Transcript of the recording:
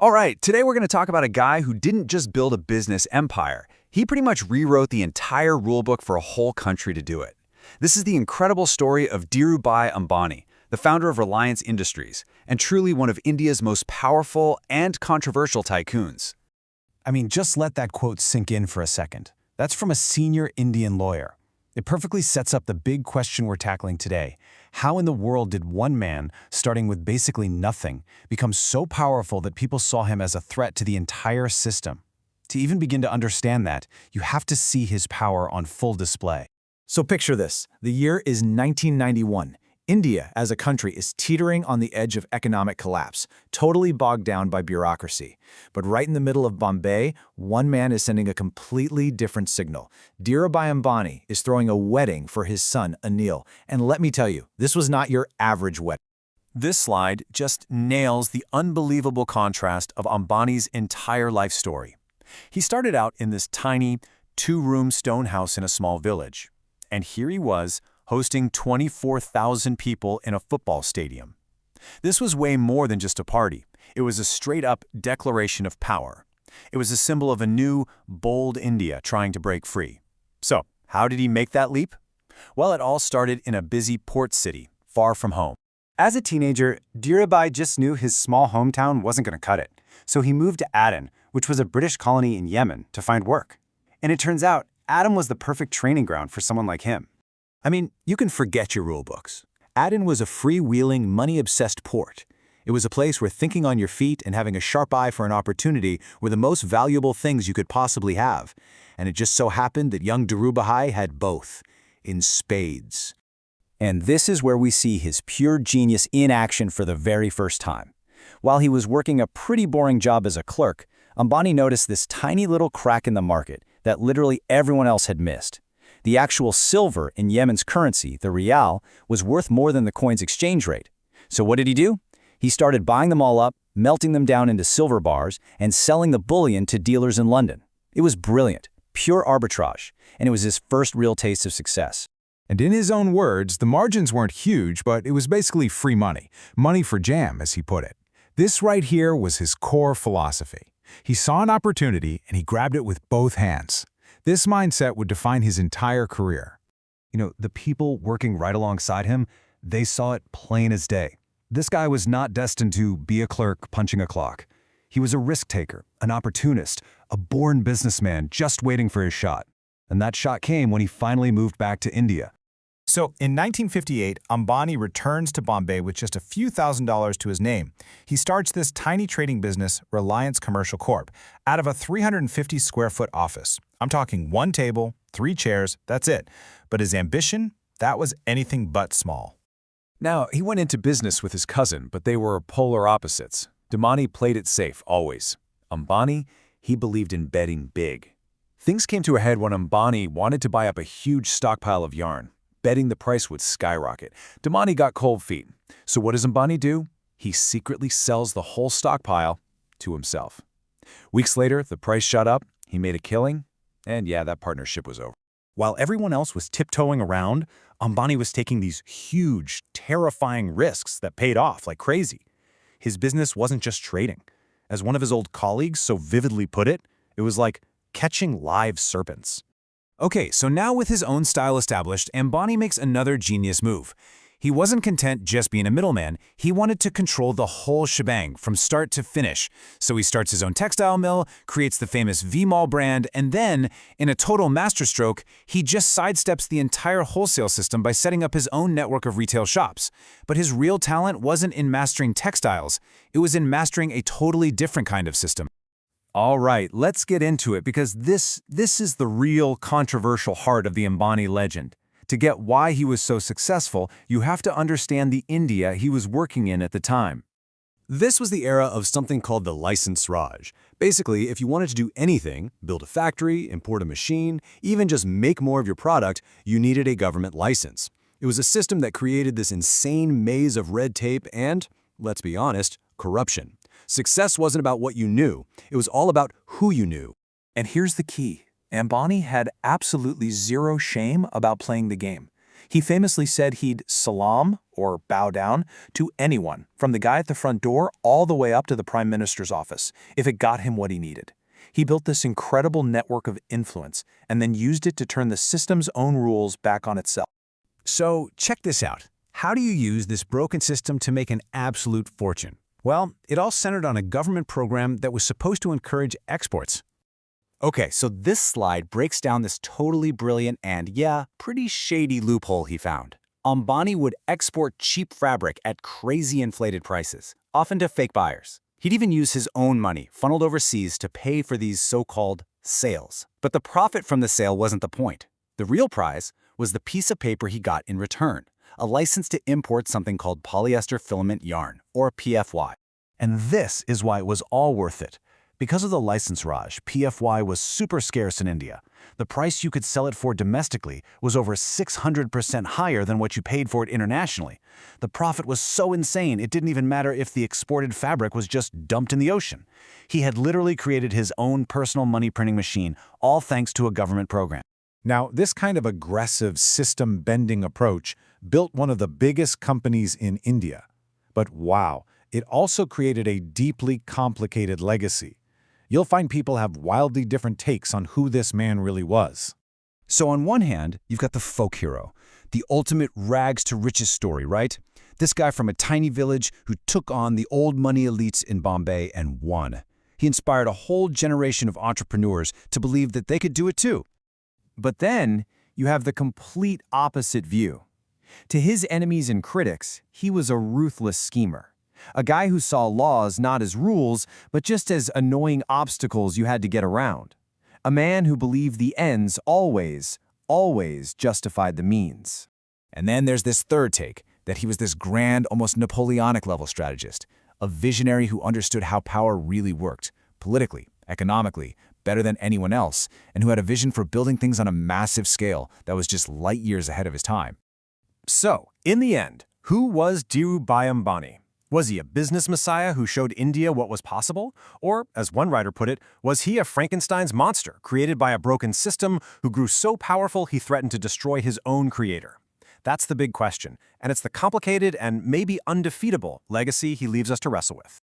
All right, today we're going to talk about a guy who didn't just build a business empire. He pretty much rewrote the entire rulebook for a whole country to do it. This is the incredible story of Dhirubhai Ambani, the founder of Reliance Industries, and truly one of India's most powerful and controversial tycoons. I mean, just let that quote sink in for a second. That's from a senior Indian lawyer. It perfectly sets up the big question we're tackling today. How in the world did one man, starting with basically nothing, become so powerful that people saw him as a threat to the entire system? To even begin to understand that, you have to see his power on full display. So picture this. The year is 1991. India, as a country, is teetering on the edge of economic collapse, totally bogged down by bureaucracy. But right in the middle of Bombay, one man is sending a completely different signal. Dhirubhai Ambani is throwing a wedding for his son, Anil. And let me tell you, this was not your average wedding. This slide just nails the unbelievable contrast of Ambani's entire life story. He started out in this tiny, two-room stone house in a small village. And here he was, hosting 24,000 people in a football stadium. This was way more than just a party. It was a straight-up declaration of power. It was a symbol of a new, bold India trying to break free. So, how did he make that leap? Well, it all started in a busy port city, far from home. As a teenager, Dhirubhai just knew his small hometown wasn't going to cut it. So he moved to Aden, which was a British colony in Yemen, to find work. And it turns out, Aden was the perfect training ground for someone like him. I mean, you can forget your rule books. Aden was a freewheeling, money-obsessed port. It was a place where thinking on your feet and having a sharp eye for an opportunity were the most valuable things you could possibly have. And it just so happened that young Dhirubhai had both, in spades. And this is where we see his pure genius in action for the very first time. While he was working a pretty boring job as a clerk, Ambani noticed this tiny little crack in the market that literally everyone else had missed. The actual silver in Yemen's currency, the rial, was worth more than the coin's exchange rate. So what did he do? He started buying them all up, melting them down into silver bars, and selling the bullion to dealers in London. It was brilliant, pure arbitrage, and it was his first real taste of success. And in his own words, the margins weren't huge, but it was basically free money. Money for jam, as he put it. This right here was his core philosophy. He saw an opportunity, and he grabbed it with both hands. This mindset would define his entire career. You know, the people working right alongside him, they saw it plain as day. This guy was not destined to be a clerk punching a clock. He was a risk taker, an opportunist, a born businessman just waiting for his shot. And that shot came when he finally moved back to India. So in 1958, Ambani returns to Bombay with just a few $1,000s to his name. He starts this tiny trading business, Reliance Commercial Corp., out of a 350-square-foot office. I'm talking one table, 3 chairs, that's it. But his ambition, that was anything but small. Now, he went into business with his cousin, but they were polar opposites. Ambani played it safe, always. Ambani, he believed in betting big. Things came to a head when Ambani wanted to buy up a huge stockpile of yarn, betting the price would skyrocket. Ambani got cold feet. So what does Ambani do? He secretly sells the whole stockpile to himself. Weeks later, the price shot up, he made a killing, and yeah, that partnership was over. While everyone else was tiptoeing around, Ambani was taking these huge, terrifying risks that paid off like crazy. His business wasn't just trading. As one of his old colleagues so vividly put it, it was like catching live serpents. Okay, so now with his own style established, Ambani makes another genius move. He wasn't content just being a middleman, he wanted to control the whole shebang from start to finish. So he starts his own textile mill, creates the famous V-Mall brand, and then, in a total masterstroke, he just sidesteps the entire wholesale system by setting up his own network of retail shops. But his real talent wasn't in mastering textiles, it was in mastering a totally different kind of system. All right, let's get into it because this is the real controversial heart of the Ambani legend. To get why he was so successful, you have to understand the India he was working in at the time. This was the era of something called the License Raj. Basically, if you wanted to do anything, build a factory, import a machine, even just make more of your product, you needed a government license. It was a system that created this insane maze of red tape and, let's be honest, corruption. Success wasn't about what you knew, it was all about who you knew. And here's the key. Ambani had absolutely zero shame about playing the game. He famously said he'd salaam, or bow down, to anyone, from the guy at the front door all the way up to the prime minister's office, if it got him what he needed. He built this incredible network of influence and then used it to turn the system's own rules back on itself. So check this out. How do you use this broken system to make an absolute fortune? Well, it all centered on a government program that was supposed to encourage exports. Okay, so this slide breaks down this totally brilliant and, yeah, pretty shady loophole he found. Ambani would export cheap fabric at crazy inflated prices, often to fake buyers. He'd even use his own money, funneled overseas, to pay for these so-called sales. But the profit from the sale wasn't the point. The real prize was the piece of paper he got in return, a license to import something called polyester filament yarn, or PFY. And this is why it was all worth it. Because of the license Raj, PFY was super scarce in India. The price you could sell it for domestically was over 600% higher than what you paid for it internationally. The profit was so insane it didn't even matter if the exported fabric was just dumped in the ocean. He had literally created his own personal money printing machine, all thanks to a government program. Now, this kind of aggressive, system-bending approach built one of the biggest companies in India. But wow, it also created a deeply complicated legacy. You'll find people have wildly different takes on who this man really was. So on one hand, you've got the folk hero, the ultimate rags to riches story, right? This guy from a tiny village who took on the old money elites in Bombay and won. He inspired a whole generation of entrepreneurs to believe that they could do it too. But then you have the complete opposite view. To his enemies and critics, he was a ruthless schemer. A guy who saw laws not as rules, but just as annoying obstacles you had to get around. A man who believed the ends always justified the means. And then there's this third take, that he was this grand, almost Napoleonic-level strategist, a visionary who understood how power really worked, politically, economically, better than anyone else, and who had a vision for building things on a massive scale that was just light years ahead of his time. So, in the end, who was Dhirubhai Ambani? Was he a business messiah who showed India what was possible? Or, as one writer put it, was he a Frankenstein's monster created by a broken system who grew so powerful he threatened to destroy his own creator? That's the big question, and it's the complicated and maybe undefeatable legacy he leaves us to wrestle with.